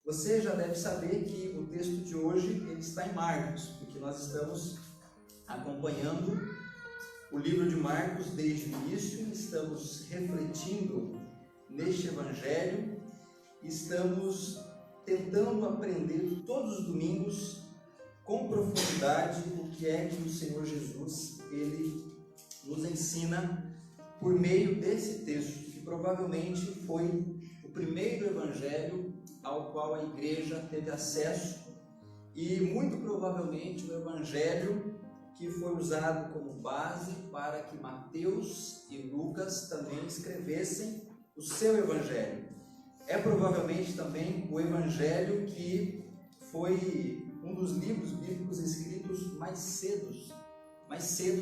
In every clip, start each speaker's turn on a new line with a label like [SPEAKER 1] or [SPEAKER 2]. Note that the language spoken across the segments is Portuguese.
[SPEAKER 1] Você já deve saber que o texto de hoje ele está em Marcos, porque nós estamos acompanhando o livro de Marcos desde o início, estamos refletindo neste evangelho, estamos tentando aprender todos os domingos com profundidade o que é que o Senhor Jesus ele nos ensina por meio desse texto, que provavelmente foi o primeiro evangelho ao qual a igreja teve acesso e muito provavelmente o evangelho que foi usado como base para que Mateus e Lucas também escrevessem o seu evangelho. É provavelmente também o evangelho que foi um dos livros bíblicos escritos mais cedo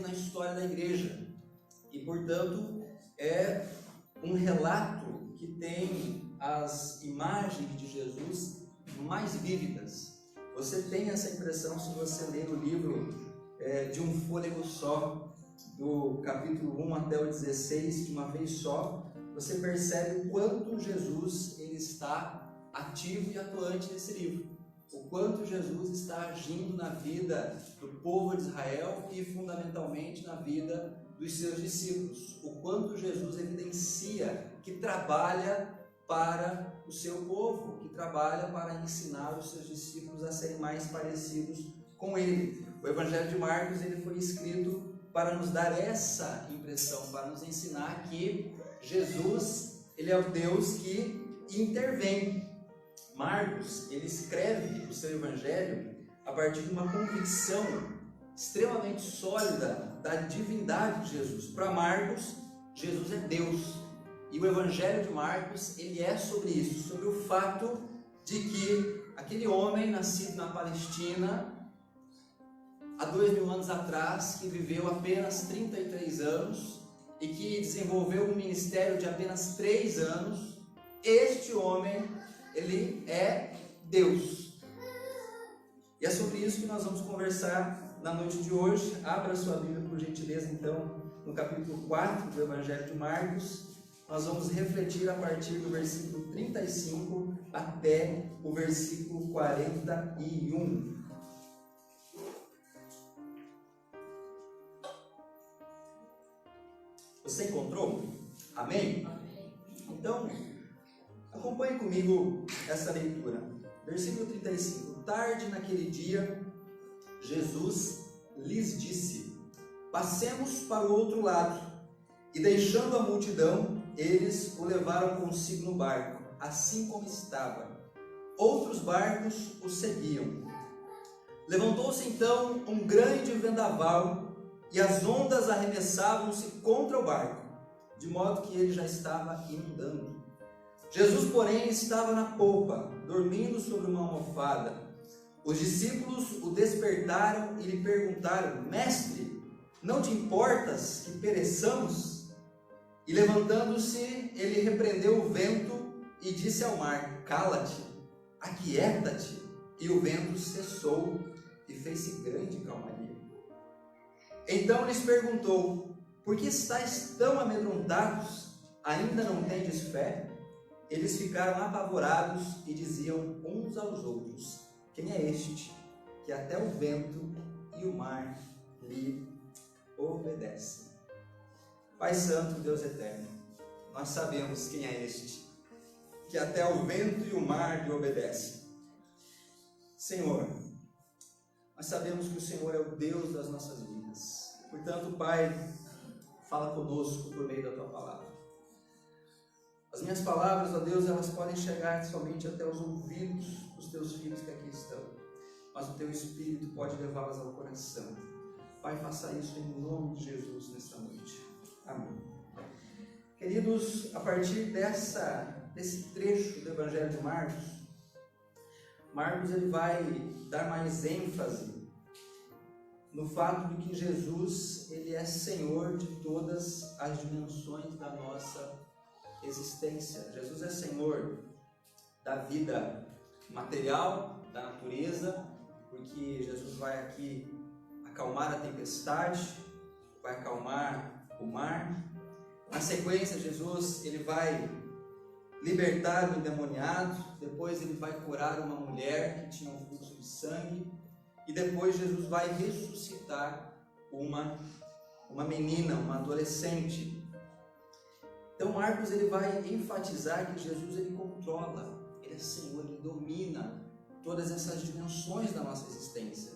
[SPEAKER 1] na história da igreja. E, portanto, é um relato que tem as imagens de Jesus mais vívidas. Você tem essa impressão se você ler o livro de um fôlego só, do capítulo 1 até o 16, de uma vez só, você percebe o quanto Jesus ele está ativo e atuante nesse livro. O quanto Jesus está agindo na vida do povo de Israel e fundamentalmente na vida dos seus discípulos. O quanto Jesus evidencia que trabalha para o seu povo, que trabalha para ensinar os seus discípulos a serem mais parecidos com ele. O Evangelho de Marcos ele foi escrito para nos dar essa impressão, para nos ensinar que Jesus ele é o Deus que intervém. Marcos ele escreve o seu Evangelho a partir de uma convicção extremamente sólida da divindade de Jesus. Para Marcos, Jesus é Deus. E o Evangelho de Marcos ele é sobre isso, sobre o fato de que aquele homem nascido na Palestina há 2000 anos atrás, que viveu apenas 33 anos e que desenvolveu um ministério de apenas 3 anos, este homem, ele é Deus. E é sobre isso que nós vamos conversar na noite de hoje. Abra sua Bíblia, por gentileza, então, no capítulo 4 do Evangelho de Marcos. Nós vamos refletir a partir do versículo 35 até o versículo 41. Você encontrou? Amém?
[SPEAKER 2] Amém.
[SPEAKER 1] Então, acompanhe comigo essa leitura. Versículo 35. Tarde naquele dia, Jesus lhes disse: passemos para o outro lado. E deixando a multidão, eles o levaram consigo no barco, assim como estava. Outros barcos o seguiam. Levantou-se então um grande vendaval, e as ondas arremessavam-se contra o barco, de modo que ele já estava inundando. Jesus, porém, estava na polpa, dormindo sobre uma almofada. Os discípulos o despertaram e lhe perguntaram: Mestre, não te importas que pereçamos? E levantando-se, ele repreendeu o vento e disse ao mar: Cala-te, aquieta-te. E o vento cessou e fez-se grande calmaria. Então lhes perguntou: por que estáis tão amedrontados? Ainda não tendes fé? Eles ficaram apavorados e diziam uns aos outros: quem é este que até o vento e o mar lhe obedecem? Pai Santo, Deus Eterno, nós sabemos quem é este que até o vento e o mar lhe obedecem. Senhor, nós sabemos que o Senhor é o Deus das nossas vidas. Portanto, Pai, fala conosco por meio da Tua palavra. As minhas palavras, ó Deus, elas podem chegar somente até os ouvidos dos Teus filhos que aqui estão, mas o Teu Espírito pode levá-las ao coração. Pai, faça isso em nome de Jesus nesta noite. Amém. Queridos, a partir desse trecho do Evangelho de Marcos ele vai dar mais ênfase no fato de que Jesus ele é Senhor de todas as dimensões da nossa existência. Jesus é Senhor da vida material, da natureza, porque Jesus vai aqui acalmar a tempestade, vai acalmar o mar. Na sequência, Jesus ele vai libertar o endemoniado, depois ele vai curar uma mulher que tinha um fluxo de sangue, e depois Jesus vai ressuscitar uma menina, uma adolescente. Então Marcos ele vai enfatizar que Jesus ele controla, ele é Senhor, ele domina todas essas dimensões da nossa existência.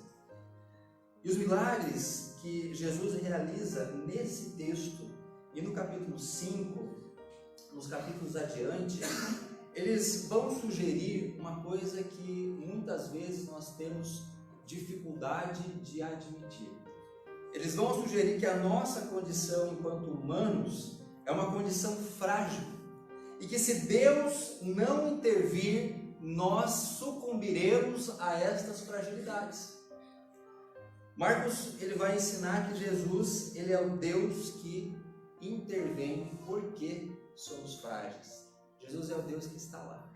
[SPEAKER 1] E os milagres que Jesus realiza nesse texto e no capítulo 5, nos capítulos adiante, eles vão sugerir uma coisa que muitas vezes nós temos dificuldade de admitir. Eles vão sugerir que a nossa condição enquanto humanos é uma condição frágil e que se Deus não intervir, nós sucumbiremos a estas fragilidades. Marcos ele vai ensinar que Jesus ele é o Deus que intervém porque somos frágeis. Jesus é o Deus que está lá.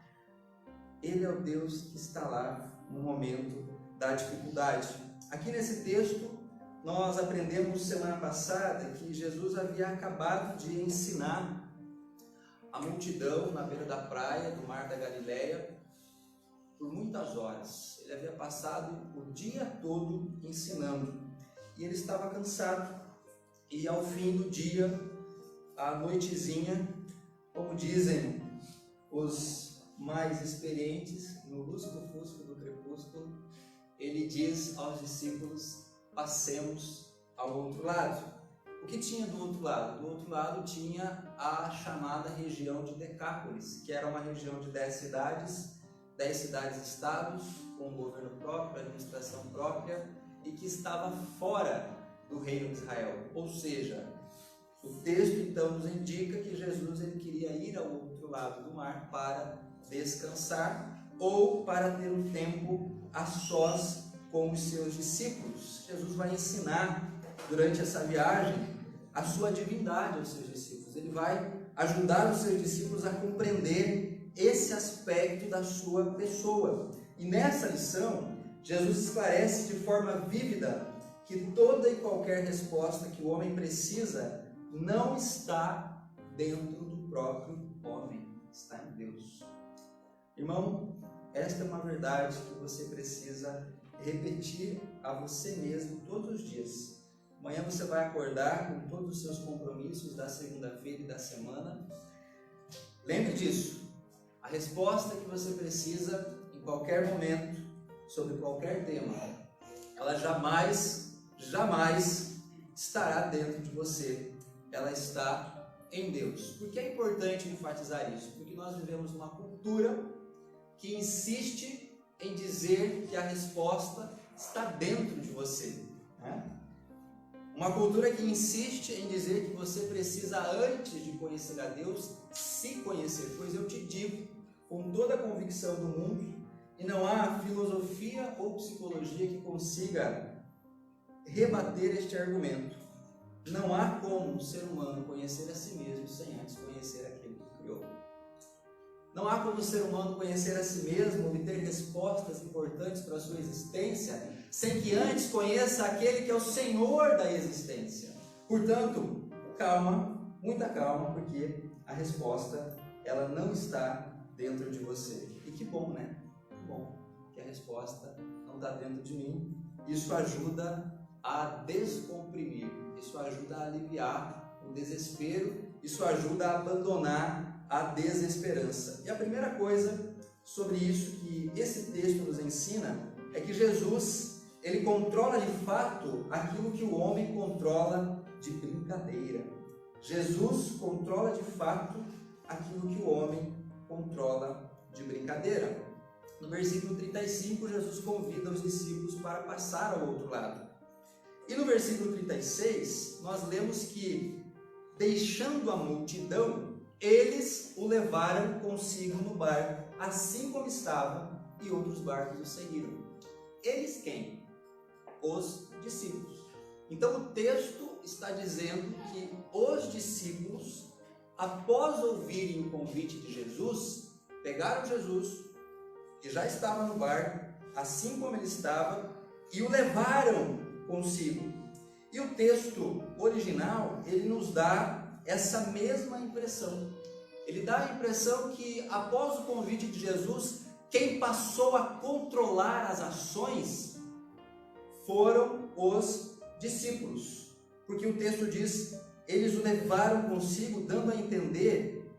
[SPEAKER 1] Ele é o Deus que está lá no momento da dificuldade. Aqui nesse texto, nós aprendemos semana passada que Jesus havia acabado de ensinar a multidão na beira da praia do Mar da Galileia por muitas horas. Ele havia passado o dia todo ensinando e ele estava cansado. E ao fim do dia, à noitezinha, como dizem os mais experientes, no lusco-fusco do crepúsculo, ele diz aos discípulos: passemos ao outro lado. O que tinha do outro lado? Do outro lado tinha a chamada região de Decápolis, que era uma região de 10 cidades-estados, com governo próprio, administração própria, e que estava fora do reino de Israel. Ou seja, o texto então nos indica que Jesus ele queria ir ao outro lado do mar para descansar ou para ter um tempo a sós com os seus discípulos. Jesus vai ensinar durante essa viagem a sua divindade aos seus discípulos. Ele vai ajudar os seus discípulos a compreender esse aspecto da sua pessoa. E nessa lição, Jesus esclarece de forma vívida que toda e qualquer resposta que o homem precisa não está dentro do próprio homem, está em Deus. Irmão, esta é uma verdade que você precisa repetir a você mesmo todos os dias. Amanhã você vai acordar com todos os seus compromissos da segunda-feira e da semana. Lembre disso. A resposta que você precisa em qualquer momento, sobre qualquer tema, ela jamais estará dentro de você. Ela está em Deus. Por que é importante enfatizar isso? Porque nós vivemos numa cultura que insiste em dizer que a resposta está dentro de você, né? Uma cultura que insiste em dizer que você precisa, antes de conhecer a Deus, se conhecer. Pois eu te digo, com toda a convicção do mundo, e não há filosofia ou psicologia que consiga rebater este argumento. Não há como um ser humano conhecer a si mesmo sem antes conhecer aquele que criou. Não há como o ser humano conhecer a si mesmo, obter respostas importantes para a sua existência, sem que antes conheça aquele que é o Senhor da existência. Portanto, calma, muita calma, porque a resposta, ela não está dentro de você. E que bom, né? Que bom que a resposta não está dentro de mim. Isso ajuda a descomprimir, isso ajuda a aliviar o desespero, isso ajuda a abandonar a desesperança. E a primeira coisa sobre isso que esse texto nos ensina é que Jesus, ele controla de fato aquilo que o homem controla de brincadeira. Jesus controla de fato aquilo que o homem controla de brincadeira. No versículo 35, Jesus convida os discípulos para passar ao outro lado. E no versículo 36, nós lemos que, deixando a multidão, eles o levaram consigo no barco, assim como estava, e outros barcos o seguiram. Eles quem? Os discípulos. Então o texto está dizendo que os discípulos, após ouvirem o convite de Jesus, pegaram Jesus, que já estava no barco, assim como ele estava, e o levaram consigo. E o texto original, ele nos dá essa mesma impressão. ele dá a impressão que após o convite de Jesus, quem passou a controlar as ações foram os discípulos, porque o texto diz, eles o levaram consigo, dando a entender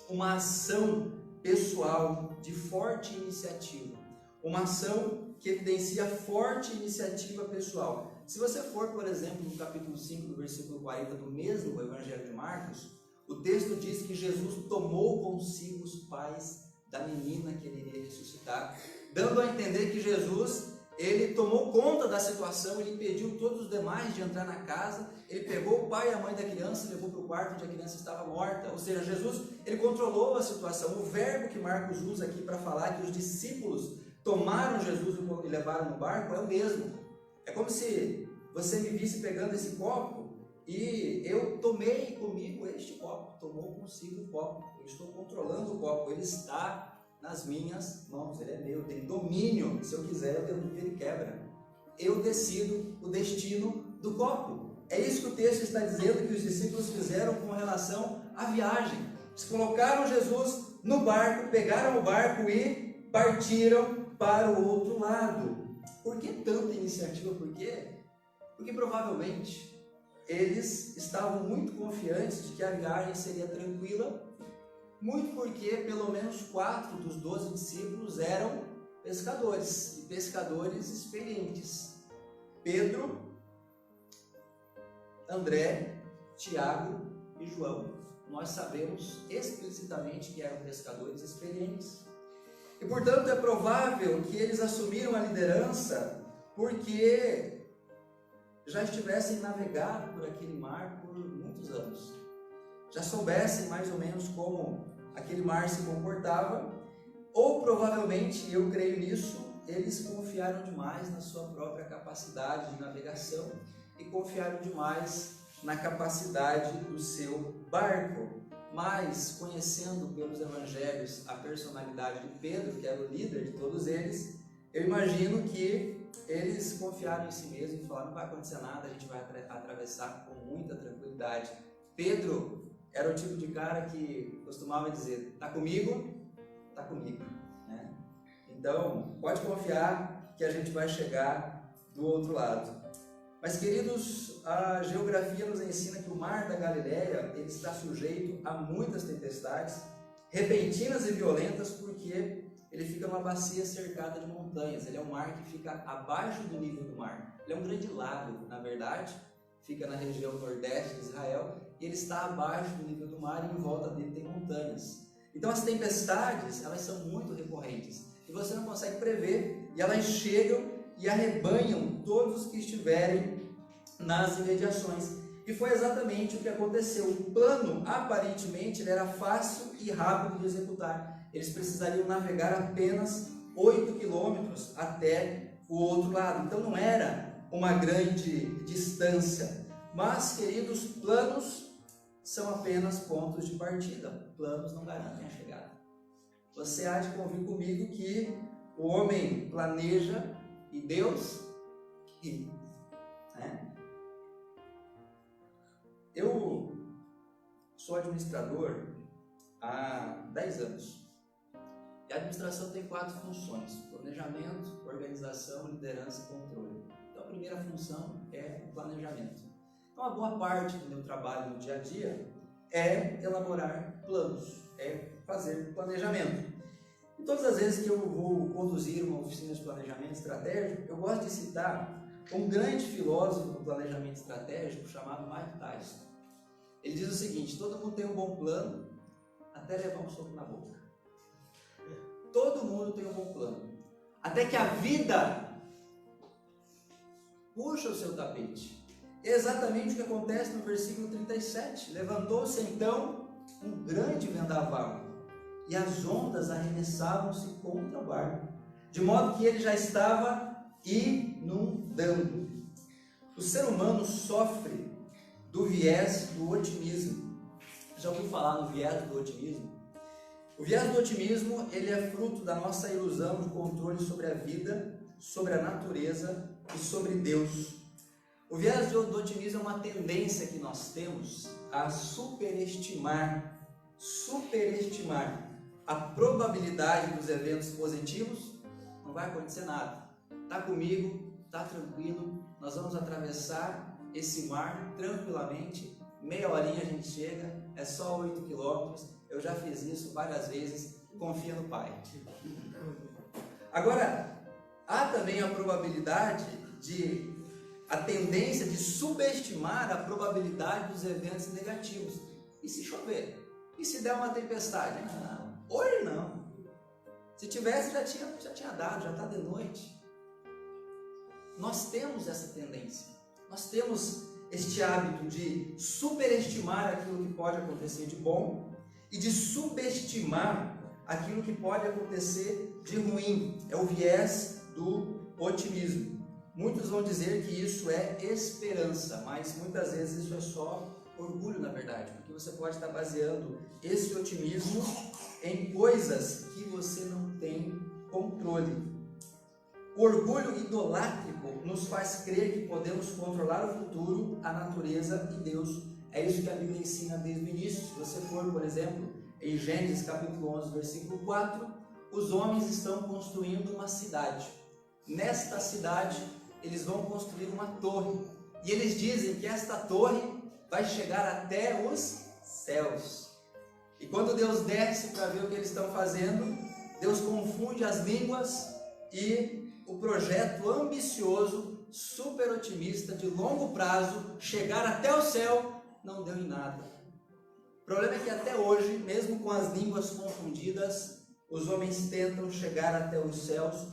[SPEAKER 1] uma ação pessoal de forte iniciativa, uma ação que evidencia forte iniciativa pessoal. Se você for, por exemplo, no capítulo 5, do versículo 40 do mesmo Evangelho de Marcos, o texto diz que Jesus tomou consigo os pais da menina que ele iria ressuscitar, dando a entender que Jesus, ele tomou conta da situação, ele impediu todos os demais de entrar na casa, ele pegou o pai e a mãe da criança e levou para o quarto onde a criança estava morta. Ou seja, Jesus, ele controlou a situação. O verbo que Marcos usa aqui para falar que os discípulos tomaram Jesus e levaram no barco é o mesmo. É como se você me visse pegando esse copo e eu tomei comigo este copo, tomou consigo o copo, eu estou controlando o copo, ele está nas minhas mãos, ele é meu, tem domínio, se eu quiser eu derrubo e ele quebra. Eu decido o destino do copo. É isso que o texto está dizendo que os discípulos fizeram com relação à viagem. Eles colocaram Jesus no barco, pegaram o barco e partiram para o outro lado. Por que tanta iniciativa? Por quê? Porque provavelmente eles estavam muito confiantes de que a viagem seria tranquila, muito porque pelo menos 4 dos 12 discípulos eram pescadores, e pescadores experientes. Pedro, André, Tiago e João. Nós sabemos explicitamente que eram pescadores experientes. E portanto é provável que eles assumiram a liderança porque já estivessem navegado por aquele mar por muitos anos, já soubessem mais ou menos como aquele mar se comportava, ou provavelmente, eu creio nisso, eles confiaram demais na sua própria capacidade de navegação e confiaram demais na capacidade do seu barco. Mas, conhecendo pelos evangelhos a personalidade de Pedro, que era o líder de todos eles, eu imagino que eles confiaram em si mesmos e falaram, não vai acontecer nada, a gente vai atravessar com muita tranquilidade. Pedro era o tipo de cara que costumava dizer, tá comigo, né? Então, pode confiar que a gente vai chegar do outro lado. Mas, queridos, a geografia nos ensina que o mar da Galileia ele está sujeito a muitas tempestades, repentinas e violentas, porque ele fica numa bacia cercada de montanhas. Ele é um mar que fica abaixo do nível do mar. Ele é um grande lago, na verdade, fica na região nordeste de Israel, e ele está abaixo do nível do mar e em volta dele tem montanhas. Então as tempestades, elas são muito recorrentes, e você não consegue prever, e elas chegam e arrebanham todos os que estiverem nas imediações. E foi exatamente o que aconteceu. O plano, aparentemente, ele era fácil e rápido de executar. Eles precisariam navegar apenas 8 quilômetros até o outro lado. Então não era uma grande distância. Mas, queridos, planos são apenas pontos de partida. Planos não garantem a chegada. Você há de convir comigo que o homem planeja e Deus ri, né? Eu sou administrador há 10 anos. E a administração tem 4 funções: planejamento, organização, liderança e controle. Então a primeira função é o planejamento. Então a boa parte do meu trabalho no dia a dia é elaborar planos, é fazer planejamento. E todas as vezes que eu vou conduzir uma oficina de planejamento estratégico, eu gosto de citar um grande filósofo do planejamento estratégico chamado Mike Tyson. Ele diz o seguinte: todo mundo tem um bom plano até levar um soco na boca. Todo mundo tem um bom plano, até que a vida puxa o seu tapete. É exatamente o que acontece no versículo 37. Levantou-se então um grande vendaval, e as ondas arremessavam-se contra o barco, de modo que ele já estava inundando. O ser humano sofre do viés do otimismo. Já ouviu falar no viés do otimismo? O viés do otimismo, ele é fruto da nossa ilusão de controle sobre a vida, sobre a natureza e sobre Deus. O viés do otimismo é uma tendência que nós temos a superestimar superestimar a probabilidade dos eventos positivos, não vai acontecer nada. Está comigo, está tranquilo, nós vamos atravessar esse mar tranquilamente, meia horinha a gente chega, é só 8 quilômetros, eu já fiz isso várias vezes, confia no Pai. Agora, há também a probabilidade a tendência de subestimar a probabilidade dos eventos negativos. E se chover? E se der uma tempestade? Não, hoje não. Se tivesse, já tinha dado, já está de noite. Nós temos essa tendência. Nós temos este hábito de superestimar aquilo que pode acontecer de bom e de subestimar aquilo que pode acontecer de ruim. É o viés do otimismo. Muitos vão dizer que isso é esperança, mas muitas vezes isso é só orgulho, na verdade, porque você pode estar baseando esse otimismo em coisas que você não tem controle. O orgulho idolátrico nos faz crer que podemos controlar o futuro, a natureza e Deus. É isso que a Bíblia ensina desde o início. Se você for, por exemplo, em Gênesis capítulo 11, versículo 4, os homens estão construindo uma cidade. Nesta cidade, eles vão construir uma torre. E eles dizem que esta torre vai chegar até os céus. E quando Deus desce para ver o que eles estão fazendo, Deus confunde as línguas e o projeto ambicioso, super otimista, de longo prazo, chegar até o céu, não deu em nada. O problema é que até hoje, mesmo com as línguas confundidas, os homens tentam chegar até os céus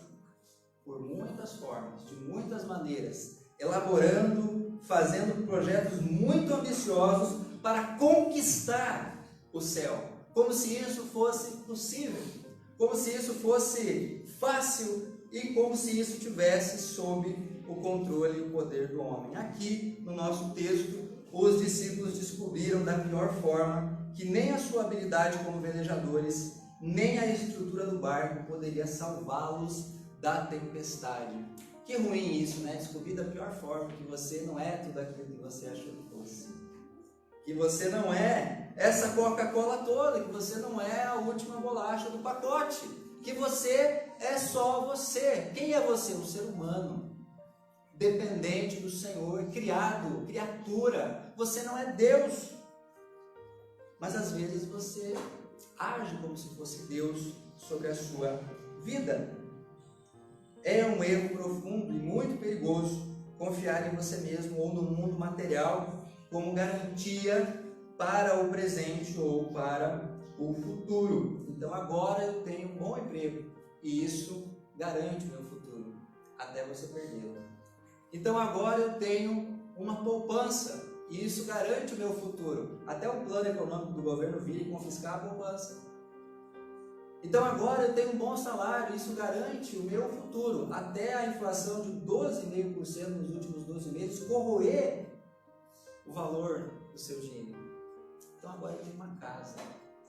[SPEAKER 1] por muitas formas, de muitas maneiras, elaborando, fazendo projetos muito ambiciosos para conquistar o céu, como se isso fosse possível, como se isso fosse fácil e como se isso tivesse sob o controle e o poder do homem. Aqui, no nosso texto, os discípulos descobriram da pior forma que nem a sua habilidade como velejadores, nem a estrutura do barco poderia salvá-los da tempestade. Que ruim isso, né? Descobrir da pior forma que você não é tudo aquilo que você achou que fosse. Que você não é essa Coca-Cola toda, que você não é a última bolacha do pacote, que você é só você. Quem é você? Um ser humano, dependente do Senhor, criado, criatura. Você não é Deus. Mas às vezes você age como se fosse Deus sobre a sua vida. É um erro profundo e muito perigoso confiar em você mesmo ou no mundo material como garantia para o presente ou para o futuro. Então agora eu tenho um bom emprego e isso garante o meu futuro, até você perdê-lo. Então agora eu tenho uma poupança e isso garante o meu futuro, até o plano econômico do governo vir e confiscar a poupança. Então agora eu tenho um bom salário, isso garante o meu futuro, até a inflação de 12,5% nos últimos 12 meses corroer o valor do seu dinheiro. Então agora eu tenho uma casa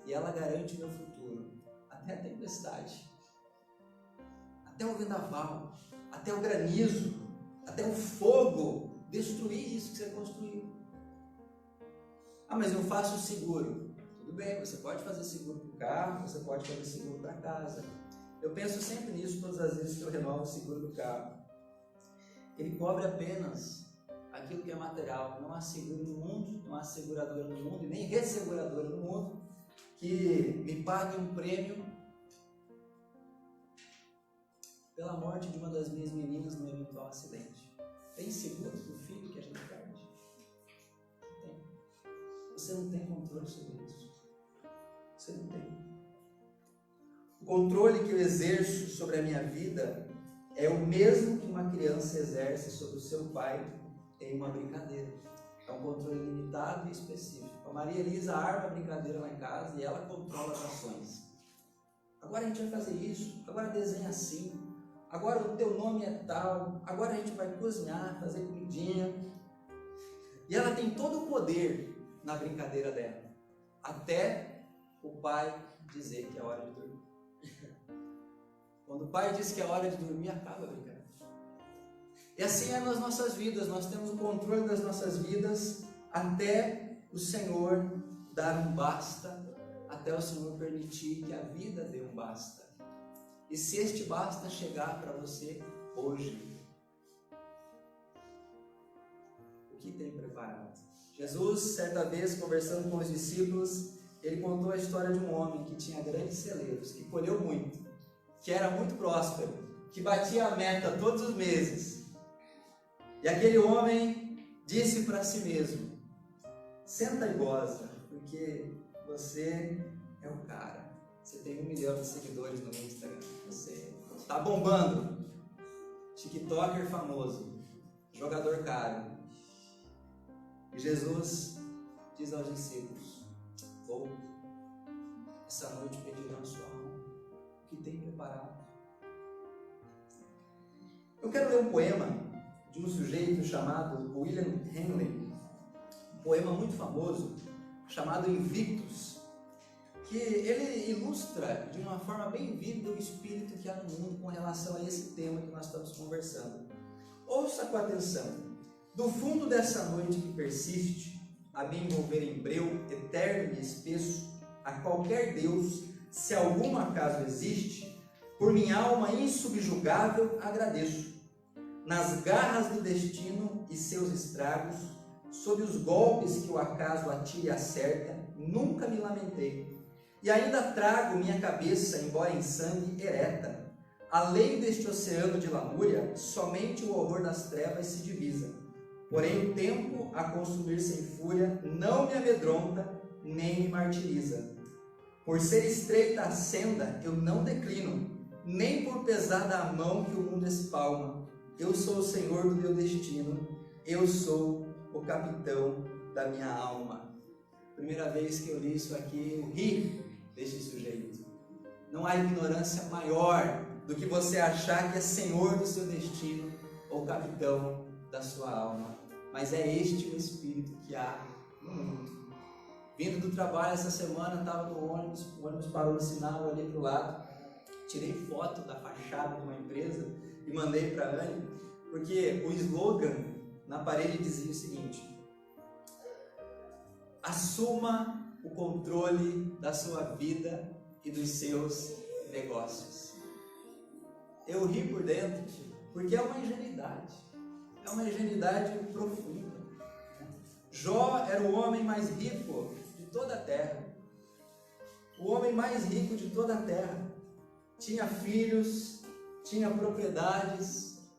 [SPEAKER 1] e ela garante o meu futuro, até a tempestade, até o vendaval, até o granizo, até o fogo destruir isso que você construiu. Ah, mas eu faço seguro. Tudo bem, você pode fazer seguro para o carro, você pode fazer seguro para casa. Eu penso sempre nisso todas as vezes que eu renovo o seguro do carro. Ele cobre apenas aquilo que é material. Não há seguro no mundo, não há seguradora no mundo, e nem resseguradora no mundo que me pague um prêmio pela morte de uma das minhas meninas num eventual acidente. Tem seguro do filho que a gente perde? Tem. Você não tem controle sobre isso. Você não tem. O controle que eu exerço sobre a minha vida é o mesmo que uma criança exerce sobre o seu pai em uma brincadeira. É um controle limitado e específico. A Maria Elisa arma a brincadeira lá em casa e ela controla as ações. Agora a gente vai fazer isso, agora desenha assim, agora o teu nome é tal, agora a gente vai cozinhar, fazer comidinha. E ela tem todo o poder na brincadeira dela, até o pai dizer que é hora de dormir. Quando o pai diz que é hora de dormir, acaba a brincadeira. E assim é nas nossas vidas, nós temos o controle das nossas vidas até o Senhor dar um basta, até o Senhor permitir que a vida dê um basta. E se este basta chegar para você hoje, o que tem preparado? Jesus, certa vez, conversando com os discípulos, ele contou a história de um homem que tinha grandes celeiros, que colheu muito, que era muito próspero, que batia a meta todos os meses. E aquele homem disse para si mesmo: senta e goza, porque você é o cara. Você tem 1 milhão de seguidores no Instagram, você está bombando, TikToker famoso, jogador caro. E Jesus diz aos discípulos: vou essa noite pedir a sua alma, o que tem preparado. Eu quero ler um poema de um sujeito chamado William Henley, um poema muito famoso chamado Invictus, que ele ilustra de uma forma bem vívida o espírito que há no mundo com relação a esse tema que nós estamos conversando. Ouça com atenção. Do fundo dessa noite que persiste, a me envolver em breu, eterno e espesso, a qualquer Deus, se algum acaso existe, por minha alma insubjugável agradeço. Nas garras do destino e seus estragos, sob os golpes que o acaso atira e acerta, nunca me lamentei. E ainda trago minha cabeça, embora em sangue, ereta. Além deste oceano de lamúria, somente o horror das trevas se divisa. Porém o tempo, a consumir sem fúria, não me amedronta, nem me martiriza. Por ser estreita a senda, eu não declino, nem por pesada a mão que o mundo espalma. Eu sou o Senhor do meu destino, eu sou o capitão da minha alma. Primeira vez que eu li isso aqui, eu ri deste sujeito. Não há ignorância maior do que você achar que é senhor do seu destino ou capitão da sua alma. Mas é este o espírito que há no mundo. Vindo do trabalho essa semana, estava no ônibus, o ônibus parou no sinal, eu olhei para o lado, tirei foto da fachada de uma empresa e mandei para a Anne, porque o slogan na parede dizia o seguinte: assuma o controle da sua vida e dos seus negócios. Eu ri por dentro, porque é uma ingenuidade profunda. Jó era o homem mais rico de toda a terra, o homem mais rico de toda a terra, tinha filhos, tinha propriedades,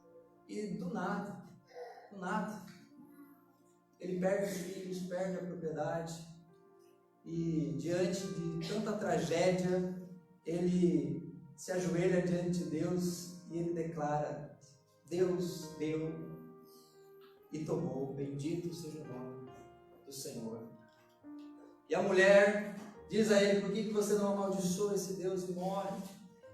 [SPEAKER 1] e do nada, ele perde os filhos, perde a propriedade, e diante de tanta tragédia, ele se ajoelha diante de Deus e ele declara: Deus deu e tomou, bendito seja o nome do Senhor. E a mulher diz a ele: por que você não amaldiçoa esse Deus e morre?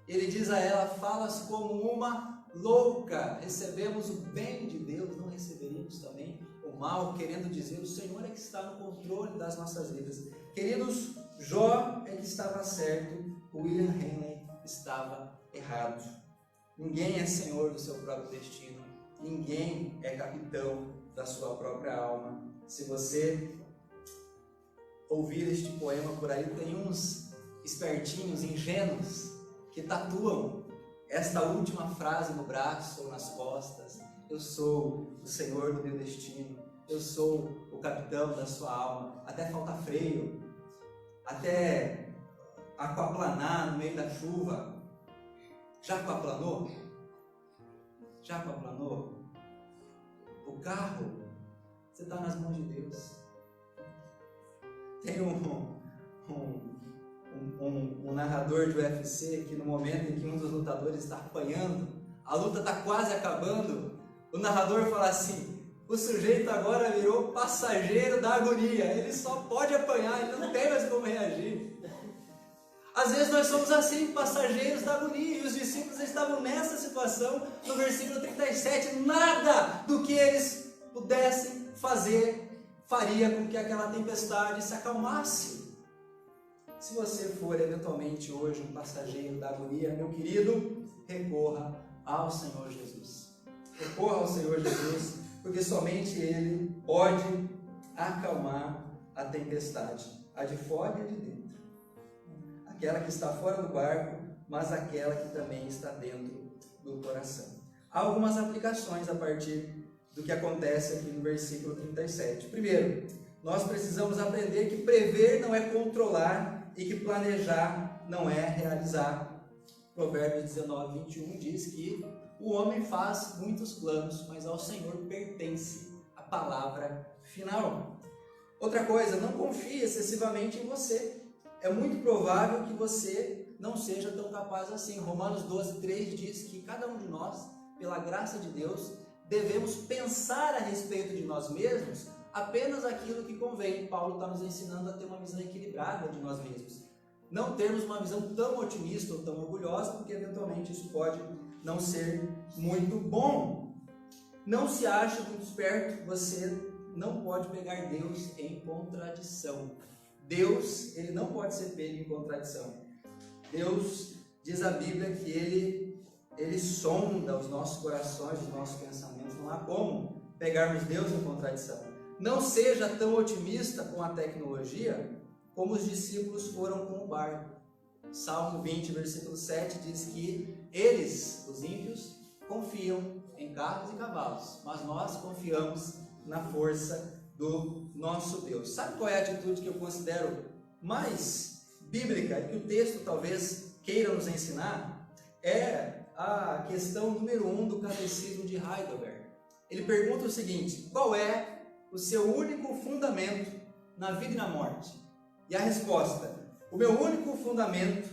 [SPEAKER 1] Ele diz a ela: falas como uma louca, recebemos o bem de Deus, não receberíamos também o mal, querendo dizer, o Senhor é que está no controle das nossas vidas. Queridos, Jó é que estava certo, William Henley estava errado. Ninguém é senhor do seu próprio destino, ninguém é capitão da sua própria alma. Se você ouvir este poema por aí, tem uns espertinhos, ingênuos, que tatuam esta última frase no braço ou nas costas: eu sou o senhor do meu destino, eu sou o capitão da sua alma. Até falta freio, até aquaplanar no meio da chuva. Já aquaplanou? Já aquaplanou? O carro, você está nas mãos de Deus. Tem um narrador de UFC que no momento em que um dos lutadores está apanhando, a luta está quase acabando, o narrador fala assim: o sujeito agora virou passageiro da agonia, ele só pode apanhar, ele não tem mais como reagir. Às vezes nós somos assim, passageiros da agonia, e os discípulos estavam nessa situação. No versículo 37, nada do que eles pudessem fazer faria com que aquela tempestade se acalmasse. Se você for eventualmente hoje um passageiro da agonia, meu querido, recorra ao Senhor Jesus. Recorra ao Senhor Jesus, porque somente Ele pode acalmar a tempestade, a de fora e a de dentro. aquela que está fora do barco, mas aquela que também está dentro do coração. Há algumas aplicações a partir do que acontece aqui no versículo 37. Primeiro, nós precisamos aprender que prever não é controlar e que planejar não é realizar. Provérbios 19, 21 diz que o homem faz muitos planos, mas ao Senhor pertence a palavra final. Outra coisa, não confie excessivamente em você. É muito provável que você não seja tão capaz assim. Romanos 12, 3 diz que cada um de nós, pela graça de Deus, devemos pensar a respeito de nós mesmos apenas aquilo que convém. Paulo está nos ensinando a ter uma visão equilibrada de nós mesmos. Não termos uma visão tão otimista ou tão orgulhosa, porque eventualmente isso pode não ser muito bom. Não se ache muito esperto, você não pode pegar Deus em contradição. Deus, ele não pode ser pego em contradição. Deus, diz a Bíblia, que ele sonda os nossos corações, os nossos pensamentos. Não há como pegarmos Deus em contradição. Não seja tão otimista com a tecnologia como os discípulos foram com o barco. Salmo 20, versículo 7 diz que eles, os ímpios, confiam em carros e cavalos, mas nós confiamos na força do nosso Deus. Sabe qual é a atitude que eu considero mais bíblica e que o texto talvez queira nos ensinar? É a questão número 1 do Catecismo de Heidelberg. Ele pergunta o seguinte: qual é o seu único fundamento na vida e na morte? E a resposta: o meu único fundamento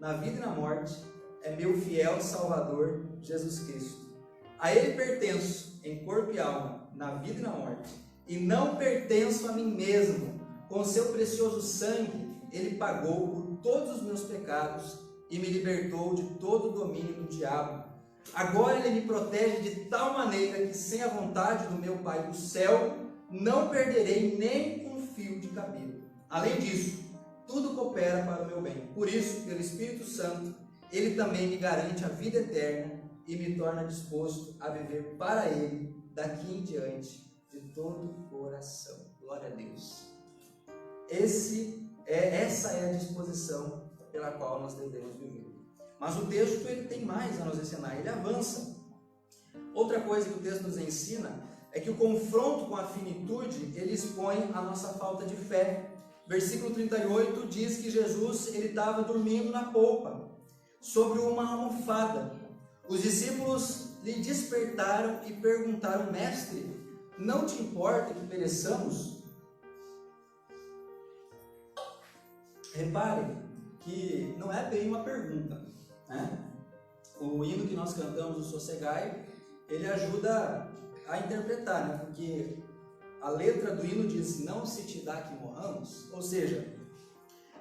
[SPEAKER 1] na vida e na morte é meu fiel Salvador Jesus Cristo. A Ele pertenço em corpo e alma, na vida e na morte, e não pertenço a mim mesmo. Com seu precioso sangue, Ele pagou por todos os meus pecados e me libertou de todo o domínio do diabo. Agora Ele me protege de tal maneira que, sem a vontade do meu Pai do céu, não perderei nem um fio de cabelo. Além disso, tudo coopera para o meu bem. Por isso, pelo Espírito Santo, Ele também me garante a vida eterna e me torna disposto a viver para Ele daqui em diante de todo o coração. Glória a Deus. Essa é a disposição pela qual nós devemos viver. Mas o texto ele tem mais a nos ensinar, ele avança. Outra coisa que o texto nos ensina é que o confronto com a finitude ele expõe a nossa falta de fé. Versículo 38 diz que Jesus ele estava dormindo na polpa, sobre uma almofada. Os discípulos lhe despertaram e perguntaram: mestre, não te importa que pereçamos? Reparem que não é bem uma pergunta, né? O hino que nós cantamos, o Sossegai, ele ajuda a interpretar, né? Porque a letra do hino diz: não se te dá que morramos. Ou seja,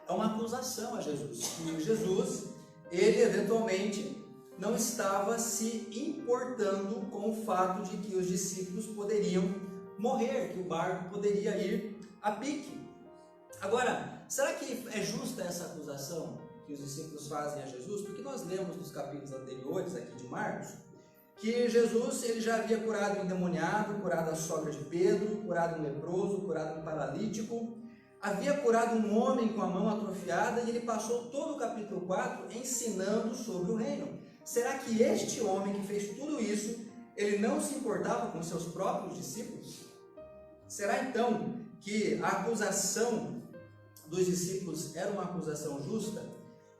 [SPEAKER 1] é uma acusação a Jesus. E Jesus, ele eventualmente não estava se importando com o fato de que os discípulos poderiam morrer, que o barco poderia ir a pique. Agora, será que é justa essa acusação que os discípulos fazem a Jesus? Porque nós lemos nos capítulos anteriores aqui de Marcos que Jesus ele já havia curado um endemoniado, curado a sogra de Pedro, curado um leproso, curado um paralítico, havia curado um homem com a mão atrofiada, e ele passou todo o capítulo 4 ensinando sobre o reino. Será que este homem que fez tudo isso, ele não se importava com seus próprios discípulos? Será então que a acusação dos discípulos era uma acusação justa?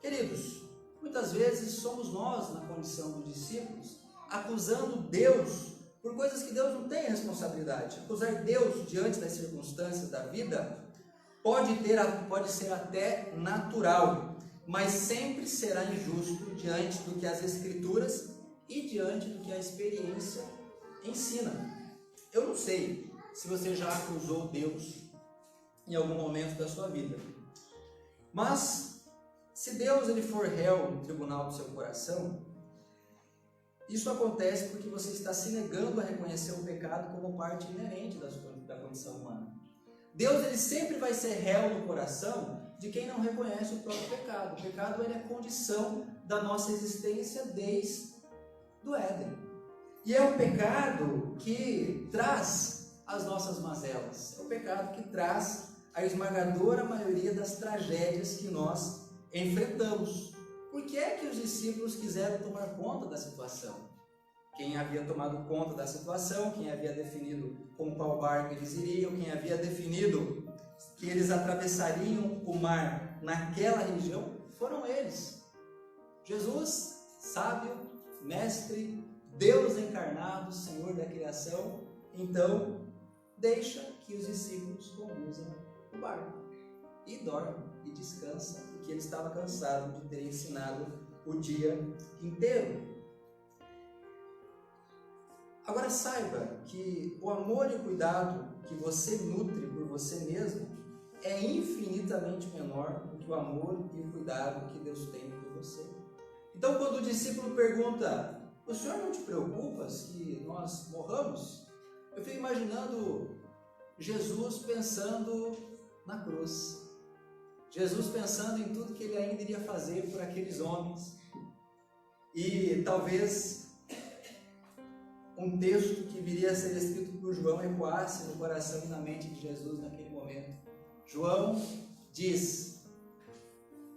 [SPEAKER 1] Queridos, muitas vezes somos nós, na condição dos discípulos, acusando Deus por coisas que Deus não tem responsabilidade. Acusar Deus diante das circunstâncias da vida pode ser até natural, mas sempre será injusto diante do que as Escrituras e diante do que a experiência ensina. Eu não sei se você já acusou Deus em algum momento da sua vida, mas se Deus ele for réu no tribunal do seu coração, isso acontece porque você está se negando a reconhecer o pecado como parte inerente da condição humana. Deus ele sempre vai ser réu no coração de quem não reconhece o próprio pecado. O pecado ele é condição da nossa existência desde o Éden. E é o pecado que traz as nossas mazelas. É o pecado que traz a esmagadora maioria das tragédias que nós enfrentamos. Por que é que os discípulos quiseram tomar conta da situação? Quem havia tomado conta da situação, quem havia definido com qual barco eles iriam, quem havia definido que eles atravessariam o mar naquela região, foram eles. Jesus, sábio, mestre, Deus encarnado, Senhor da criação, então deixa que os discípulos conduzam o barco e dorme e descansa, porque ele estava cansado de ter ensinado o dia inteiro. Agora saiba que o amor e o cuidado que você nutre por você mesmo é infinitamente menor do que o amor e o cuidado que Deus tem por você. Então, quando o discípulo pergunta: o Senhor não te preocupa se nós morramos? Eu fico imaginando Jesus pensando na cruz. Jesus pensando em tudo que ele ainda iria fazer por aqueles homens. E talvez um texto que viria a ser escrito por João ecoasse no coração e na mente de Jesus naquele momento. João diz: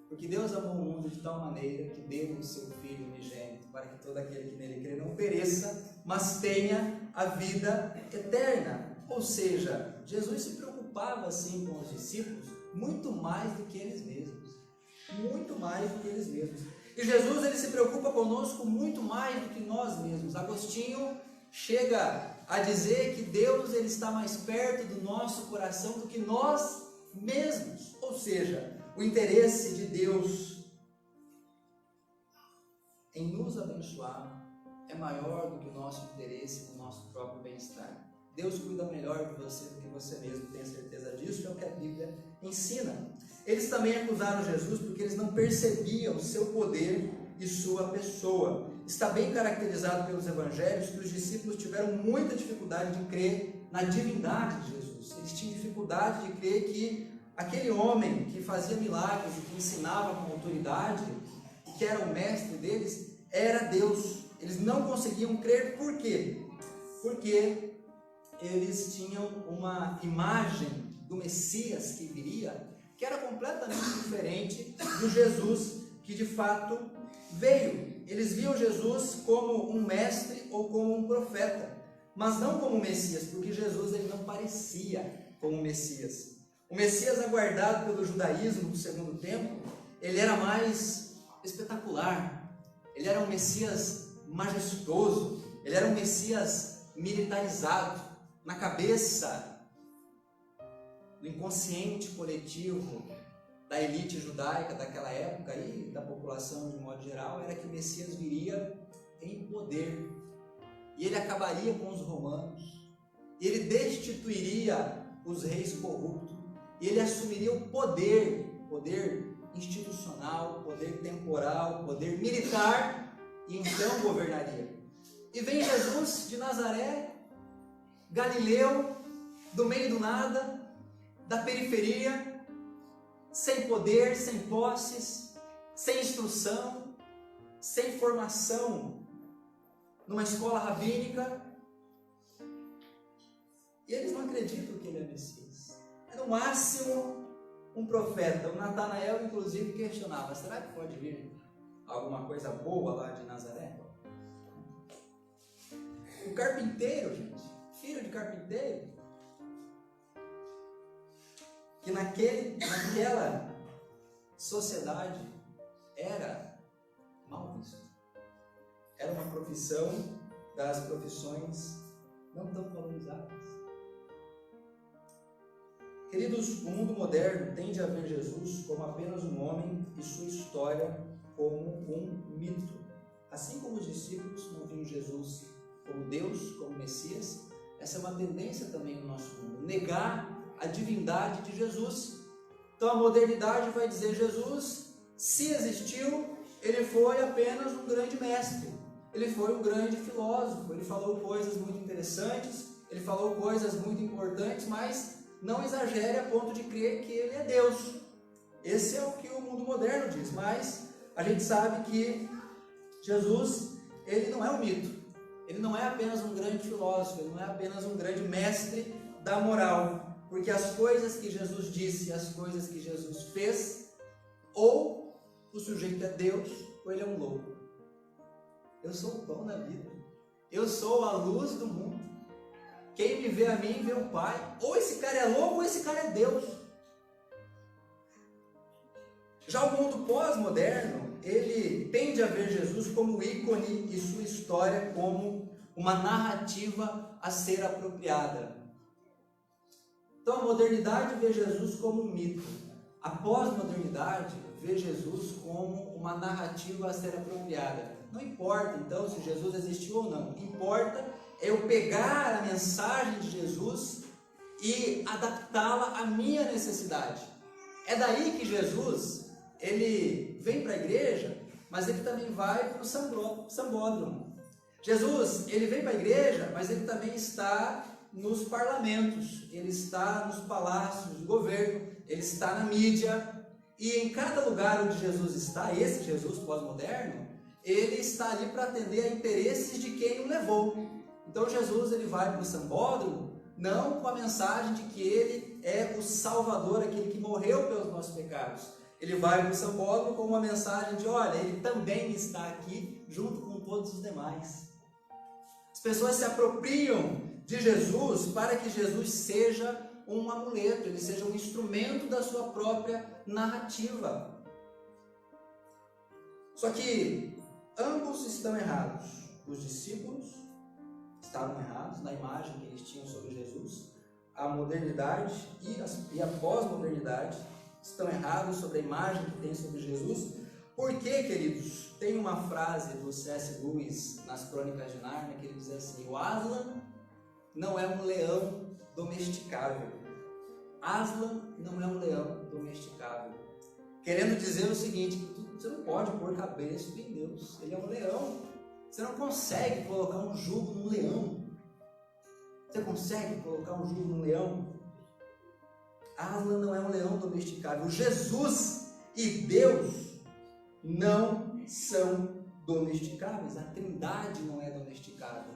[SPEAKER 1] porque Deus amou o mundo de tal maneira que deu o seu Filho unigênito, para que todo aquele que nele crê não pereça, mas tenha a vida eterna. Ou seja, Jesus se preocupava assim com os discípulos muito mais do que eles mesmos. Muito mais do que eles mesmos. E Jesus, ele se preocupa conosco muito mais do que nós mesmos. Agostinho chega a dizer que Deus, ele está mais perto do nosso coração do que nós mesmos. Ou seja, o interesse de Deus em nos abençoar é maior do que o nosso interesse no nosso próprio bem-estar. Deus cuida melhor de você do que você mesmo, tenha certeza disso, é o que a Bíblia ensina. Eles também acusaram Jesus porque eles não percebiam seu poder e sua pessoa. Está bem caracterizado pelos evangelhos que os discípulos tiveram muita dificuldade de crer na divindade de Jesus. Eles tinham dificuldade de crer que aquele homem que fazia milagres e que ensinava com autoridade, e que era o mestre deles, era Deus. Eles não conseguiam crer. Por quê? Porque eles tinham uma imagem do Messias que viria, que era completamente diferente do Jesus que de fato veio. Eles viam Jesus como um mestre ou como um profeta, mas não como Messias, porque Jesus, ele não parecia como Messias. O Messias aguardado pelo judaísmo do segundo tempo, ele era mais espetacular, ele era um Messias majestoso, ele era um Messias militarizado. Na cabeça do inconsciente coletivo da elite judaica daquela época e da população de modo geral, era que o Messias viria em poder, e ele acabaria com os romanos, e ele destituiria os reis corruptos, e ele assumiria o poder institucional, poder temporal, poder militar, e então governaria. E vem Jesus de Nazaré, Galileu, do meio do nada, da periferia, sem poder, sem posses, sem instrução, sem formação numa escola rabínica, e eles não acreditam que ele é Messias. É no máximo um profeta. O Natanael, inclusive, questionava: será que pode vir alguma coisa boa lá de Nazaré? O carpinteiro, gente, filho de carpinteiro, que naquela sociedade era mal visto. Era uma profissão das profissões não tão valorizadas. Queridos, o mundo moderno tende a ver Jesus como apenas um homem e sua história como um mito. Assim como os discípulos não viam Jesus como Deus, como Messias, essa é uma tendência também no nosso mundo, negar a divindade de Jesus. Então a modernidade vai dizer: Jesus, se existiu, ele foi apenas um grande mestre, ele foi um grande filósofo, ele falou coisas muito interessantes, ele falou coisas muito importantes, mas não exagere a ponto de crer que ele é Deus. Esse é o que o mundo moderno diz, mas a gente sabe que Jesus, ele não é um mito, ele não é apenas um grande filósofo, ele não é apenas um grande mestre da moral, porque as coisas que Jesus disse, as coisas que Jesus fez, ou o sujeito é Deus ou ele é um louco. Eu sou o pão da vida. Eu sou a luz do mundo. Quem me vê a mim, vê o Pai. Ou esse cara é louco ou esse cara é Deus. Já o mundo pós-moderno, ele tende a ver Jesus como ícone e sua história como uma narrativa a ser apropriada. Então a modernidade vê Jesus como um mito. A pós-modernidade vê Jesus como uma narrativa a ser apropriada. Não importa então se Jesus existiu ou não. Importa é eu pegar a mensagem de Jesus e adaptá-la à minha necessidade. É daí que Jesus, ele vem para a igreja, mas ele também vai para o sambódromo. Jesus, ele vem para a igreja, mas ele também está nos parlamentos, ele está nos palácios do governo, ele está na mídia, e em cada lugar onde Jesus está, esse Jesus pós-moderno, ele está ali para atender a interesses de quem o levou. Então Jesus, ele vai para o sambódromo, não com a mensagem de que ele é o Salvador, aquele que morreu pelos nossos pecados. Ele vai para o sambódromo com uma mensagem de, olha, ele também está aqui junto com todos os demais. As pessoas se apropriam de Jesus para que Jesus seja um amuleto, ele seja um instrumento da sua própria narrativa. Só que ambos estão errados. Os discípulos estavam errados na imagem que eles tinham sobre Jesus. A modernidade e a pós-modernidade estão errados sobre a imagem que tem sobre Jesus. Por quê, queridos? Tem uma frase do C.S. Lewis nas Crônicas de Nárnia que ele diz assim: o Aslan não é um leão domesticável. Aslan não é um leão domesticável. Querendo dizer o seguinte: você não pode pôr cabeça em Deus. Ele é um leão. Você não consegue colocar um jugo num leão. Você consegue colocar um jugo num leão? Aslan não é um leão domesticável. Jesus e Deus não são domesticáveis. A Trindade não é domesticável.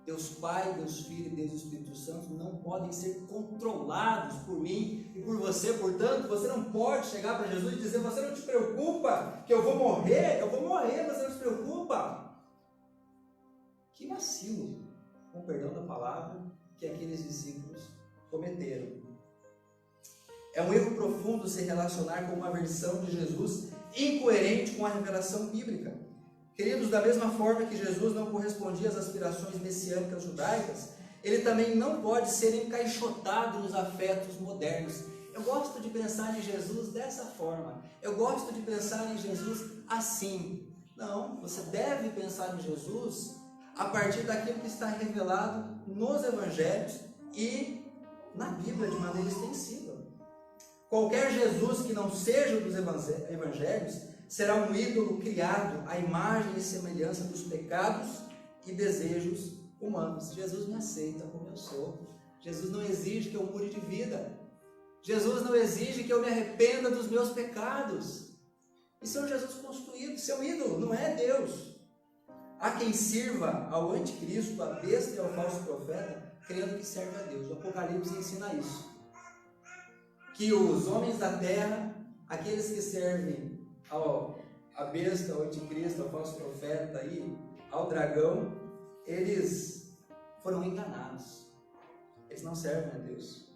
[SPEAKER 1] Deus Pai, Deus Filho e Deus Espírito Santo não podem ser controlados por mim e por você. Portanto, você não pode chegar para Jesus e dizer: você não te preocupa que eu vou morrer, você não se preocupa. Que vacilo, com perdão da palavra, que aqueles discípulos cometeram. É um erro profundo se relacionar com uma versão de Jesus incoerente com a revelação bíblica. Queridos, da mesma forma que Jesus não correspondia às aspirações messiânicas judaicas, ele também não pode ser encaixotado nos afetos modernos. Eu gosto de pensar em Jesus dessa forma. Eu gosto de pensar em Jesus assim. Não, você deve pensar em Jesus a partir daquilo que está revelado nos evangelhos e na Bíblia de maneira extensiva. Qualquer Jesus que não seja dos evangelhos será um ídolo criado à imagem e semelhança dos pecados e desejos humanos. Jesus me aceita como eu sou. Jesus não exige que eu mude de vida. Jesus não exige que eu me arrependa dos meus pecados. Isso é um Jesus construído, isso é um ídolo, não é Deus. Há quem sirva ao anticristo, à besta e ao falso profeta, crendo que serve a Deus. O Apocalipse ensina isso. Que os homens da terra, aqueles que servem à besta, ao anticristo, ao falso profeta e ao dragão, eles foram enganados. Eles não servem a Deus.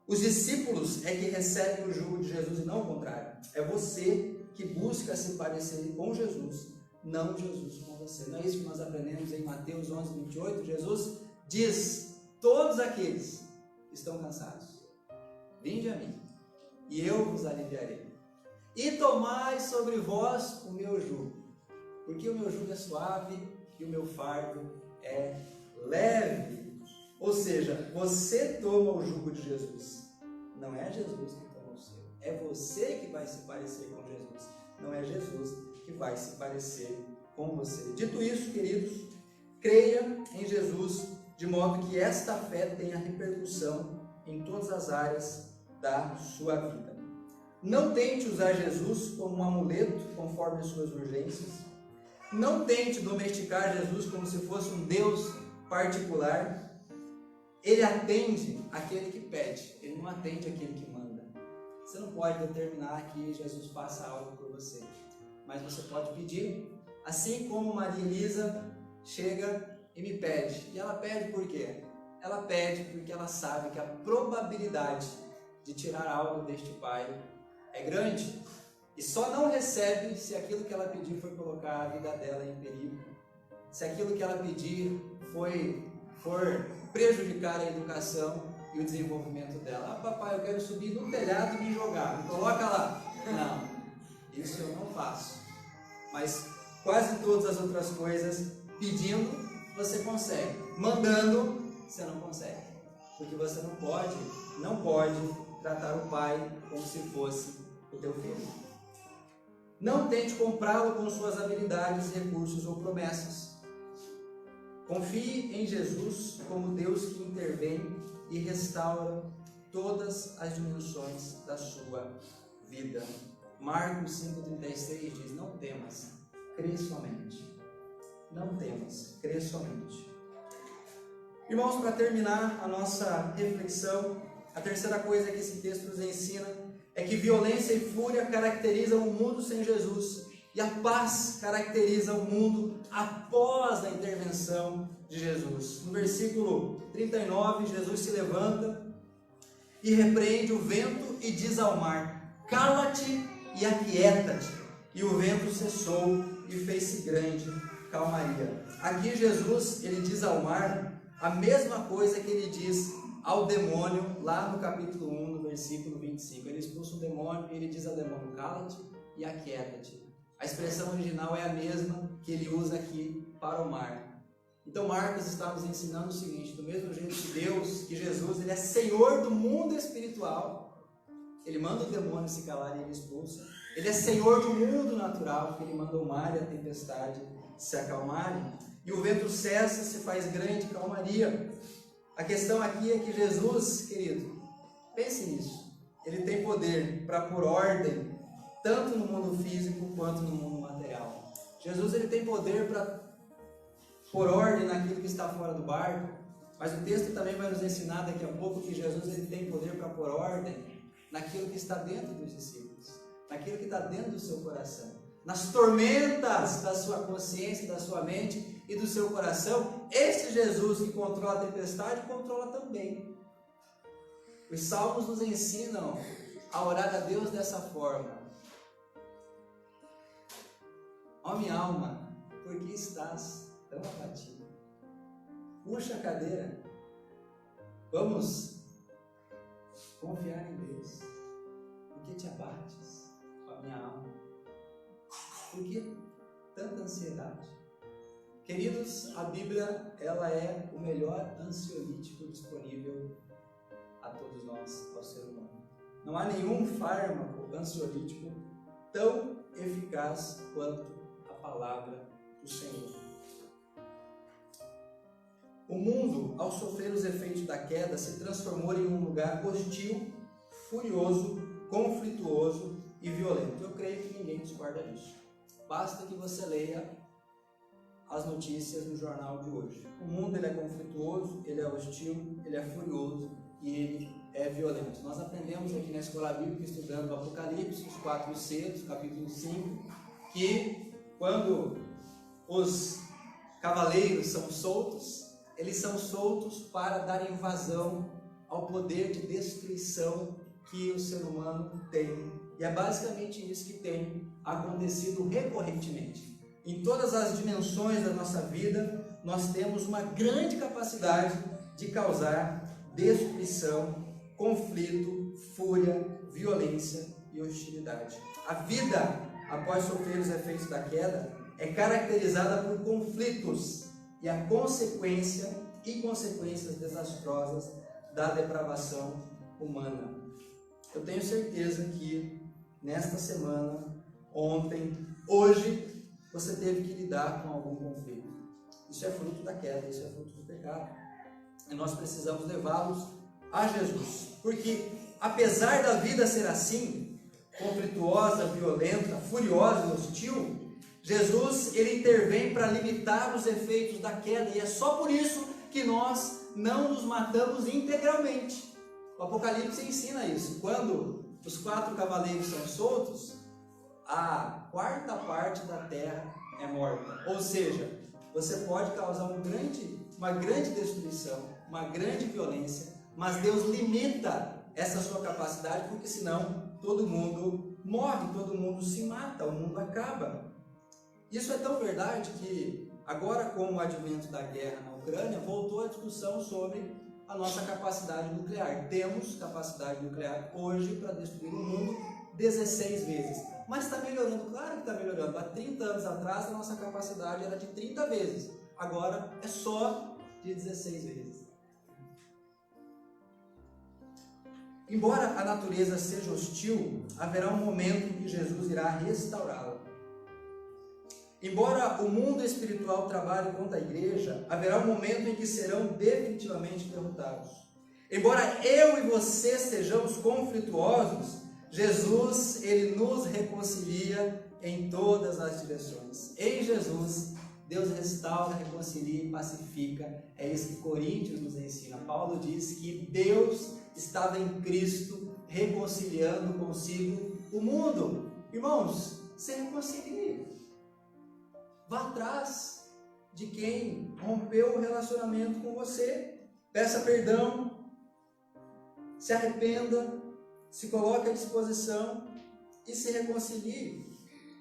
[SPEAKER 1] Os discípulos é que recebem o jugo de Jesus e não o contrário. É você que busca se parecer com Jesus, não Jesus com você. Não é isso que nós aprendemos em Mateus 11, 28? Jesus diz: todos aqueles que estão cansados, vinde a mim, e eu vos aliviarei. E tomai sobre vós o meu jugo, porque o meu jugo é suave e o meu fardo é leve. Ou seja, você toma o jugo de Jesus. Não é Jesus que toma o seu. É você que vai se parecer com Jesus. Não é Jesus que vai se parecer com você. Dito isso, queridos, creia em Jesus, de modo que esta fé tenha repercussão em todas as áreas da sua vida. Não tente usar Jesus como um amuleto conforme as suas urgências. Não tente domesticar Jesus como se fosse um Deus particular. Ele atende aquele que pede, ele não atende aquele que manda. Você não pode determinar que Jesus faça algo por você. mas você pode pedir, assim como Maria Elisa chega e me pede. E ela pede por quê? Ela pede porque ela sabe que a probabilidade de tirar algo deste pai é grande, e só não recebe se aquilo que ela pedir for colocar a vida dela em perigo, se aquilo que ela pedir for prejudicar a educação e o desenvolvimento dela. Ah, papai, eu quero subir no telhado e me jogar, me coloca lá. Não, isso eu não faço. Mas quase todas as outras coisas, pedindo, você consegue. Mandando, você não consegue. Porque você não pode tratar o pai como se fosse o teu filho. Não tente comprá-lo com suas habilidades, recursos ou promessas. Confie em Jesus como Deus que intervém e restaura todas as dimensões da sua vida. Marcos 5,36 diz: não temas, crê somente. Não temas, crê somente. Irmãos, para terminar a nossa reflexão, a terceira coisa que esse texto nos ensina é que violência e fúria caracterizam o mundo sem Jesus, e a paz caracteriza o mundo após a intervenção de Jesus. No versículo 39, Jesus se levanta e repreende o vento e diz ao mar: cala-te e aquieta-te. E o vento cessou e fez-se grande calmaria. Aqui Jesus, ele diz ao mar a mesma coisa que ele diz ao demônio lá no capítulo 1, no versículo 25. Ele expulsa o demônio e ele diz ao demônio: cala-te e aquieta-te. A expressão original é a mesma que ele usa aqui para o mar. Então Marcos está nos ensinando o seguinte: do mesmo jeito que Deus, que Jesus, ele é Senhor do mundo espiritual, ele manda o demônio se calar e ele expulsa. Ele é Senhor do mundo natural, que ele manda o mar e a tempestade se acalmarem. E o vento cessa, se faz grande calmaria. A questão aqui é que Jesus, querido, pense nisso. Ele tem poder para pôr ordem, tanto no mundo físico quanto no mundo material. Jesus, ele tem poder para pôr ordem naquilo que está fora do barco, mas o texto também vai nos ensinar daqui a pouco que Jesus, ele tem poder para pôr ordem naquilo que está dentro dos discípulos, naquilo que está dentro do seu coração, nas tormentas da sua consciência, da sua mente e do seu coração. Este Jesus que controla a tempestade, controla também. Os salmos nos ensinam a orar a Deus dessa forma: ó minha alma, por que estás tão abatida? Puxa a cadeira, vamos confiar em Deus. Por que te abates, ó minha alma? Por que tanta ansiedade? Queridos, a Bíblia, ela é o melhor ansiolítico disponível a todos nós, ao ser humano. Não há nenhum fármaco ansiolítico tão eficaz quanto a palavra do Senhor. O mundo, ao sofrer os efeitos da queda, se transformou em um lugar hostil, furioso, conflituoso e violento. Eu creio que ninguém discorda disso. Basta que você leia as notícias no jornal de hoje. O mundo, ele é conflituoso, ele é hostil, ele é furioso e ele é violento. Nós aprendemos aqui na Escola Bíblica, estudando o Apocalipse, os 4 selos, capítulo 5, que quando os cavaleiros são soltos, eles são soltos para dar invasão ao poder de destruição que o ser humano tem. E é basicamente isso que tem acontecido recorrentemente. Em todas as dimensões da nossa vida, nós temos uma grande capacidade de causar destruição, conflito, fúria, violência e hostilidade. A vida, após sofrer os efeitos da queda, é caracterizada por conflitos e a consequência e consequências desastrosas da depravação humana. Eu tenho certeza que nesta semana, ontem, hoje, você teve que lidar com algum conflito. Isso é fruto da queda, isso é fruto do pecado. E nós precisamos levá-los a Jesus. Porque, apesar da vida ser assim, conflituosa, violenta, furiosa e hostil, Jesus, ele intervém para limitar os efeitos da queda. E é só por isso que nós não nos matamos integralmente. O Apocalipse ensina isso. Quando os 4 cavaleiros são soltos, a quarta parte da terra é morta. Ou seja, você pode causar uma grande destruição, uma grande violência, mas Deus limita essa sua capacidade, porque senão todo mundo morre, todo mundo se mata, o mundo acaba. Isso é tão verdade que agora, com o advento da guerra na Ucrânia, voltou a discussão sobre a nossa capacidade nuclear. Temos capacidade nuclear hoje para destruir o mundo 16 vezes. Mas está melhorando, claro que está melhorando. Há 30 anos atrás a nossa capacidade era de 30 vezes. Agora é só de 16 vezes. Embora a natureza seja hostil, haverá um momento em que Jesus irá restaurá-la. Embora o mundo espiritual trabalhe contra a igreja, haverá um momento em que serão definitivamente derrotados. Embora eu e você sejamos conflituosos, Jesus, ele nos reconcilia em todas as direções. Em Jesus, Deus restaura, reconcilia e pacifica. É isso que Coríntios nos ensina. Paulo diz que Deus estava em Cristo reconciliando consigo o mundo. Irmãos, se reconcilie. Vá atrás de quem rompeu o relacionamento com você. Peça perdão. Se arrependa. Se coloque à disposição e se reconcilie.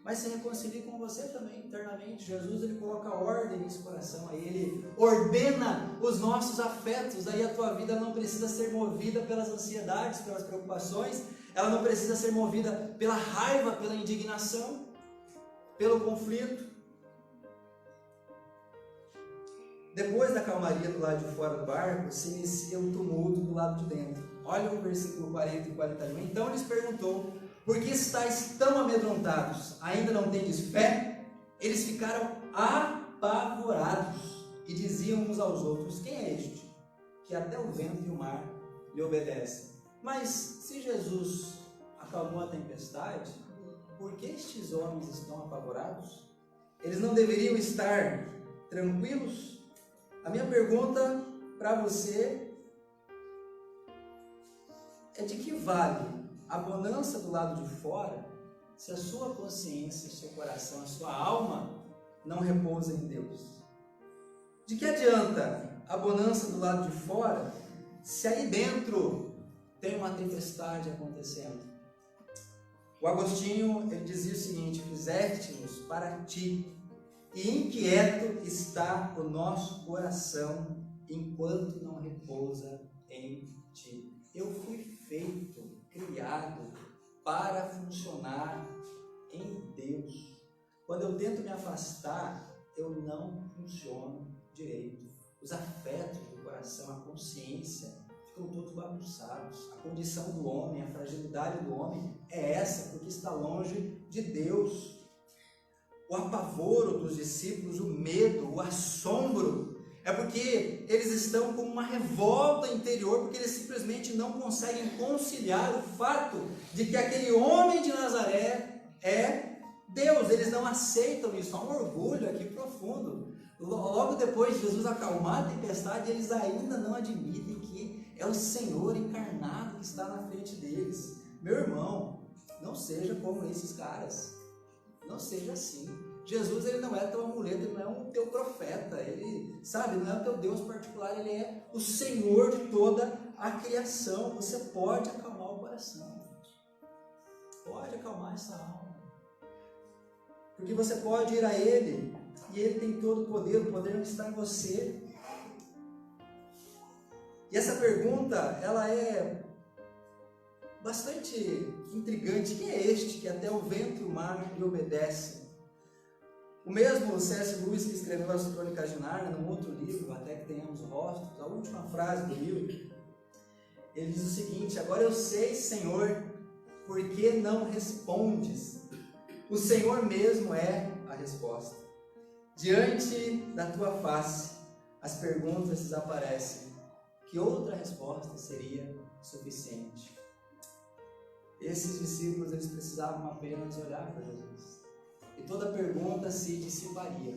[SPEAKER 1] Mas se reconcilie com você também internamente. Jesus, ele coloca ordem nesse coração. Aí ele ordena os nossos afetos. Aí a tua vida não precisa ser movida pelas ansiedades, pelas preocupações. Ela não precisa ser movida pela raiva, pela indignação, pelo conflito. Depois da calmaria do lado de fora do barco, se inicia um tumulto do lado de dentro. Olha o versículo 40 e 41. Então lhes perguntou: por que estáis tão amedrontados? Ainda não tendes fé? Eles ficaram apavorados e diziam uns aos outros: quem é este, que até o vento e o mar lhe obedecem? Mas se Jesus acalmou a tempestade, por que estes homens estão apavorados? Eles não deveriam estar tranquilos? A minha pergunta para você é: de que vale a bonança do lado de fora se a sua consciência, o seu coração, a sua alma não repousa em Deus? De que adianta a bonança do lado de fora se aí dentro tem uma tempestade acontecendo? O Agostinho, ele dizia o seguinte: fizeste-nos para ti, e inquieto está o nosso coração enquanto não repousa em ti. Eu fui feito, criado para funcionar em Deus. Quando eu tento me afastar, eu não funciono direito. Os afetos do coração, a consciência, ficam todos bagunçados. A condição do homem, a fragilidade do homem é essa, porque está longe de Deus. O apavoro dos discípulos, o medo, o assombro, é porque eles estão com uma revolta interior, porque eles simplesmente não conseguem conciliar o fato de que aquele homem de Nazaré é Deus. Eles não aceitam isso. Há um orgulho aqui profundo. Logo depois de Jesus acalmar a tempestade, eles ainda não admitem que é o Senhor encarnado que está na frente deles. Meu irmão, não seja como esses caras. Não seja assim. Jesus, ele não é teu amuleto, ele não é um teu profeta, ele, sabe, não é o teu Deus particular, ele é o Senhor de toda a criação. Você pode acalmar o coração, pode acalmar essa alma, porque você pode ir a ele, e ele tem todo o poder não está em você. E essa pergunta, ela é bastante intrigante. Quem é este que até o vento e o mar lhe obedecem? O mesmo C.S. Lewis, que escreveu as Crônicas de Nárnia, num outro livro, Até que Tenhamos Rostos, a última frase do livro, ele diz o seguinte: agora eu sei, Senhor, por que não respondes? O Senhor mesmo é a resposta. Diante da tua face, as perguntas desaparecem. Que outra resposta seria suficiente? Esses discípulos, eles precisavam apenas olhar para Jesus. E toda pergunta se dissiparia.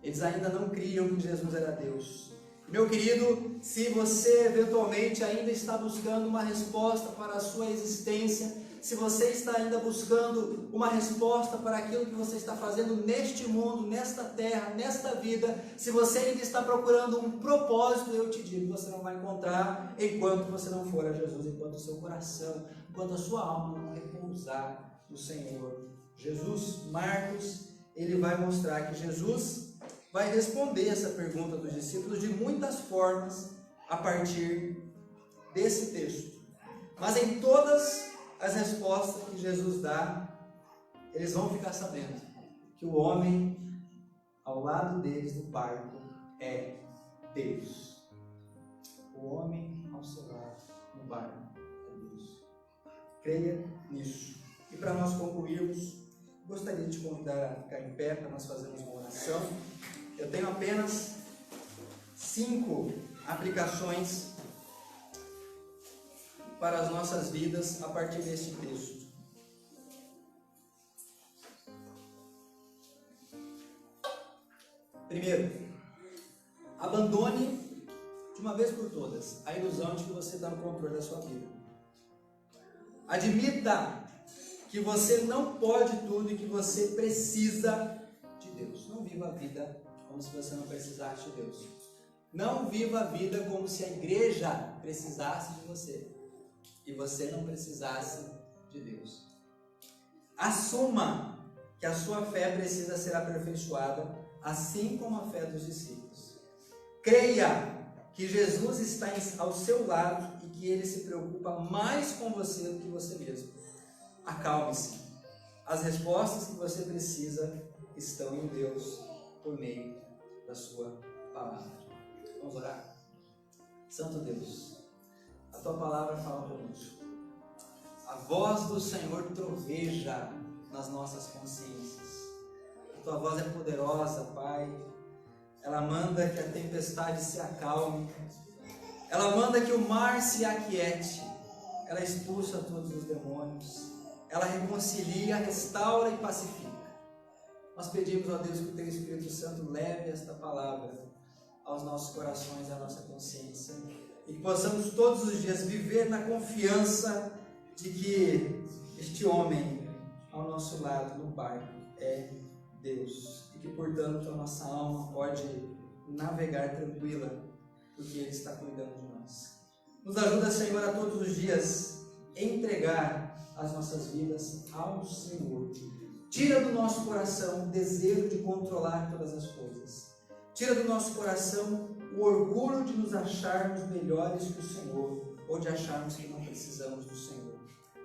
[SPEAKER 1] Eles ainda não criam que Jesus era Deus. Meu querido, se você eventualmente ainda está buscando uma resposta para a sua existência, se você está ainda buscando uma resposta para aquilo que você está fazendo neste mundo, nesta terra, nesta vida, se você ainda está procurando um propósito, eu te digo, você não vai encontrar enquanto você não for a Jesus, enquanto o seu coração, enquanto a sua alma não repousar no Senhor Jesus. Marcos, ele vai mostrar que Jesus vai responder essa pergunta dos discípulos de muitas formas a partir desse texto. Mas em todas as respostas que Jesus dá, eles vão ficar sabendo que o homem ao lado deles no barco é Deus. O homem ao seu lado no barco é Deus. Creia nisso. E para nós concluirmos, gostaria de te convidar a ficar em pé para nós fazermos uma oração. Eu tenho apenas 5 aplicações para as nossas vidas a partir deste texto. Primeiro, abandone de uma vez por todas a ilusão de que você está no controle da sua vida. Admita que você não pode tudo e que você precisa de Deus. Não viva a vida como se você não precisasse de Deus. Não viva a vida como se a igreja precisasse de você e você não precisasse de Deus. Assuma que a sua fé precisa ser aperfeiçoada, assim como a fé dos discípulos. Creia que Jesus está ao seu lado e que Ele se preocupa mais com você do que você mesmo. Acalme-se. As respostas que você precisa estão em Deus por meio da sua palavra. Vamos orar? Santo Deus, a tua palavra fala conosco. A voz do Senhor troveja nas nossas consciências. A tua voz é poderosa, Pai. Ela manda que a tempestade se acalme. Ela manda que o mar se aquiete. Ela expulsa todos os demônios. Ela reconcilia, restaura e pacifica. Nós pedimos a Deus que o Teu Espírito Santo leve esta palavra aos nossos corações e à nossa consciência. E que possamos todos os dias viver na confiança de que este homem ao nosso lado no barco é Deus. E que, portanto, a nossa alma pode navegar tranquila, porque Ele está cuidando de nós. Nos ajuda, Senhor, a todos os dias entregar as nossas vidas ao Senhor. Tira do nosso coração o desejo de controlar todas as coisas. Tira do nosso coração o orgulho de nos acharmos melhores que o Senhor, ou de acharmos que não precisamos do Senhor.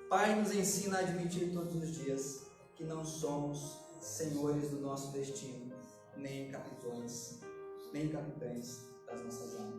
[SPEAKER 1] Pai, nos ensina a admitir todos os dias que não somos senhores do nosso destino, nem capitães das nossas almas.